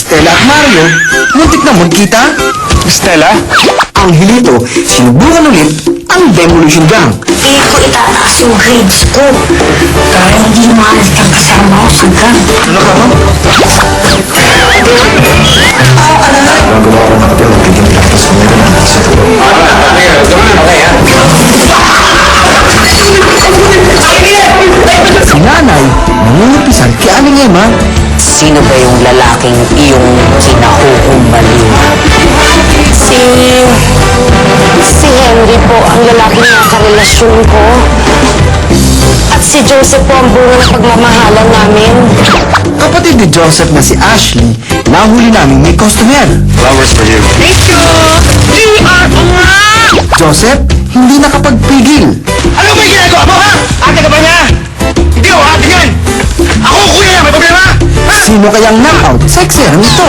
Stella at Mario, muntik na magkita. Stella? Angelito, sinubukan ulit ang Demolition Gang. Hindi ko itataas yung grades ko. Para hindi maalit ang kasama ko sa gang. Ano ka, ma'am? Gagawa ko ng kapil, magiging tapos ko meron ang isa ko. Si nanay, nangungupisan kay Aling Emma. Sino ba yung lalaking iyong kinahuhumbaliw? Si Henry po ang lalaking nakarelasyon ko. At si Joseph po ang bunga ng pagmamahalan namin. Kapatid ni Joseph na si Ashley, nahuli namin may customer. Flowers for you. Thank you! GRO nga! Joseph, hindi nakapagpigil. Ano ba yung ginagawa mo, ha? Ate ka ba niya? Hindi ko, ate yan! Ako, kuya niya, may problema! Sino kayang knockout sa ekserang ito?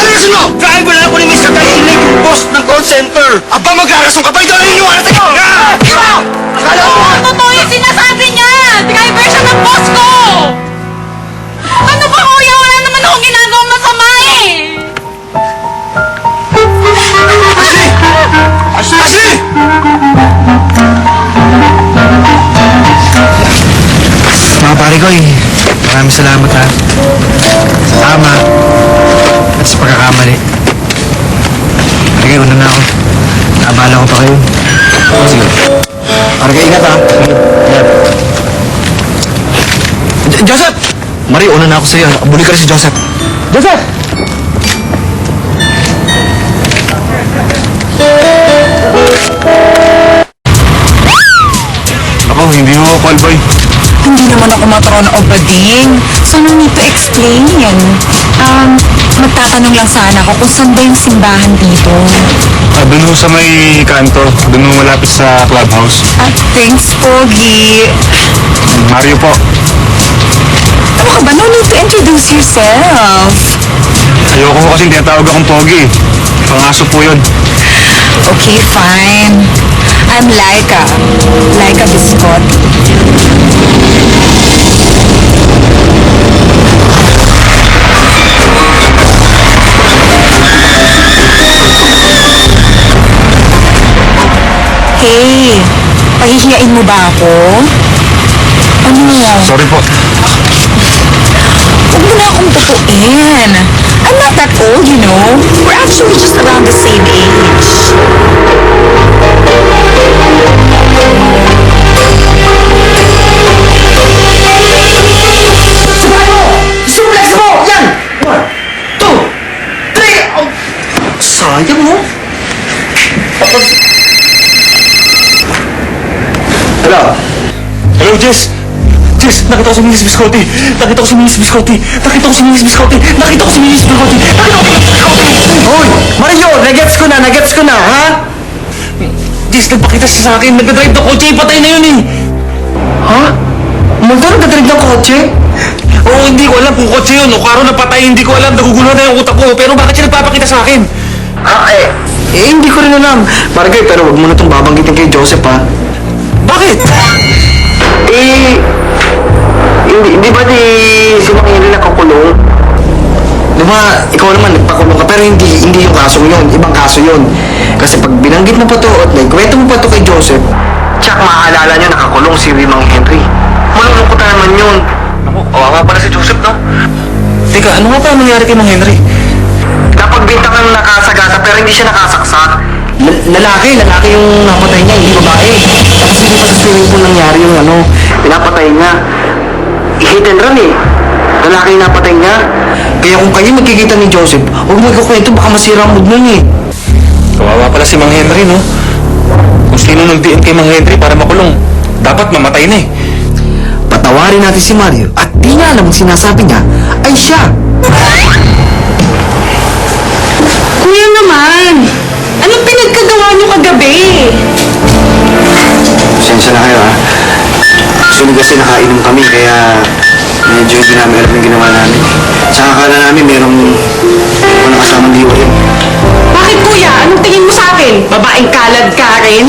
Alisin mo! Driver na ako ni Mr. Tahimik, boss ng call center! Aba, magkakasong ka pa, ito na yung iwanan tayo! Akala mo! Totoo yung sinasabi niya! Driver siya ng boss ko! Ano ba kuya? Wala naman akong ginagawang masama eh! Ashley! Mga pare ko maraming salamat ha. Sa tama at sa pagkakamali. Sige, una na ako. Naabala ko pa kayo. Sige. Para kayo ingat ha. Joseph! Mari, una na ako sa'yo. Abuli ka rin si Joseph. Joseph! Ako, hindi mo call boy. Hindi naman ako matron o bading. So, no need to explain yan. Magtatanong lang sana ako kung saan ba yung simbahan dito. Doon ho sa may kanto, doon ho malapit sa clubhouse. Thanks, Pogi. Mario po. Ano ka ba? No need to introduce yourself. Ayoko ko kasi tinatawag akong Pogi. Pangaso po yun. Okay, fine. I'm Laika. Laika Biscotti. Hey, pahihiyain mo ba ako? Ano? Sorry po. Huwag mo na akong tutuin. I'm not that old, you know. We're actually just around the same age. Suplex mo! Yan! 1, 2, 3! Oh. Sayang mo. Hello? Hello, Jess! Jess, nakita ko si Miss Biscotti! Nakita ko si Miss Biscotti! Nakita ko si Miss Biscotti! Nakita ko si Miss Biscotti! Nakita ko si Miss Biscotti! Hoy! Mario! Nagets ko na, ha? Jess, nagpakita siya sa akin. Nagdadrive ng kotse. Patay na yun eh! Ha? Multo nagdadrive ng kotse? Oo, hindi ko alam kung kotse yun o karo na patay. Hindi ko alam. Naguguluhan na yung utak ko. Pero bakit siya nagpapakita sa akin? Hindi ko rin alam. Barangay, pero wag mo na itong babanggitin kay Joseph, ha? Bakit? Hindi ba si Mang Henry nakakulong? Di ba, ikaw naman nagpakulong ka, pero hindi yung kasong yun, ibang kaso yun. Kasi pag binanggit mo pa to at nagkwento mo pa to kay Joseph, tsak maaalala niyo nakakulong si Mang Henry. Malulungkot na naman yun. Ako, kawawa pala si Joseph, no? Teka, ano nga pa nangyari kay Mang Henry? Napagbintangan ng nakasagasa pero hindi siya nakasaksak. Lalaki yung napatay niya, hindi babae. Tapos hindi pa sa swimming pool nangyari yung pinapatay niya. Hit and run eh. Lalaki yung napatay niya. Kaya kung kayo magkikita ni Joseph, huwag mo ikakwento, baka masira ang mood nun eh. Kawawa pala si Mang Henry, no? Kung sino nag-DM kay Mang Henry para makulong, dapat mamatay na eh. Patawarin natin si Mario at di niya alam ang sinasabi niya ay siya. Kuya naman, anong pinagkagawa niyo kagabi? Pasensya na kayo ha. Actually kasi nakainom kami kaya medyo hindi namin alam yung ginawa namin. Tsaka akala namin merong kasamang liwa yun. Bakit kuya? Anong tingin mo sa akin? akin? Babaeng kalad ka rin?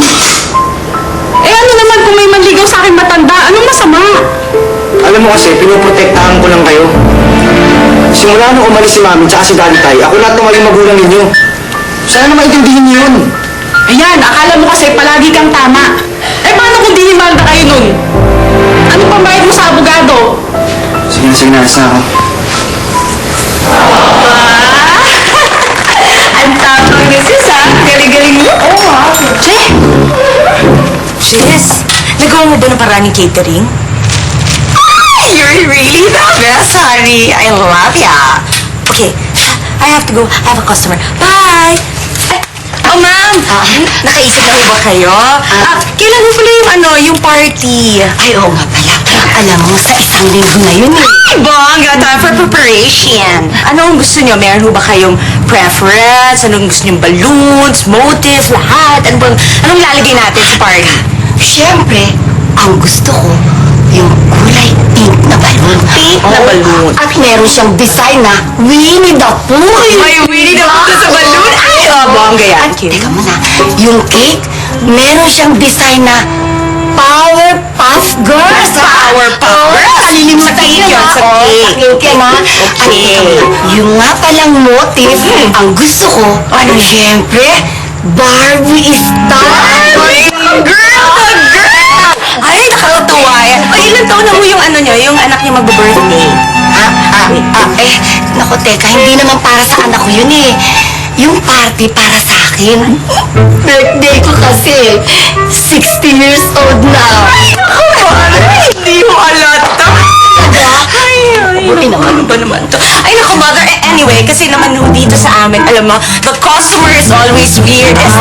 Eh ano naman kung may manligaw sa akin matanda? Anong masama? Alam mo kasi, pinoprotektahan ko lang kayo. Simula nung umalis si Mami tsaka si Daddy Tay, ako lahat ng maging magulang ninyo. Sana na maintindihin niyo yun. Ayan, akala mo kasi palagi kang tama. Eh paano kung dinimalda kayo nun? Ano pang bayad mo sa abogado? Sige na, alas na ako. Ang tapang ni sis ha? Galing-galing mo. Oo ha. Che! Jess, nagawa mo ba ng parang catering? You're really the best, honey. I love ya. Okay, I have to go. I have a customer. Bye! Oh, ma'am! Nakaisip na ba kayo? Kailan mo pala yung party? Ay, oo nga pala. Alam mo, sa isang linggo na yun eh. Ay, bongga! Time for preparation. Anong gusto nyo? Meron ho ba kayong preference? Anong gusto nyo? Balloons, motif, lahat? Anong lalagay natin sa party? Siyempre, ang gusto ko, yung kulay pink na balon. Pink na balloon. At meron siyang design na Winnie the Pooh. May Winnie the Pooh sa balloon? Ay, bongga yan. Teka muna, yung cake, meron siyang design na Powerpuff Girls. Powerpuff Girls? Kalilimutan Sa cake yun, yun, ha? sa Oo, cake. Sa cake yan, ha? Okay. At teka muna, yung nga palang motif, ang gusto ko, siyempre, Barbie style. Girl! Ay, nakakatuwa yan. O, ilang taon na mo yung yung anak niya magbe-birthday? Naku, teka, hindi naman para sa anak ko yun eh. Yung party para sa akin. Birthday ko kasi, 60 years old na. Hindi mo alata. Buti naman. Ano ba naman to? Ay, naku, mother. Anyway, kasi naman ho dito sa amin, alam mo, the customer is always weird and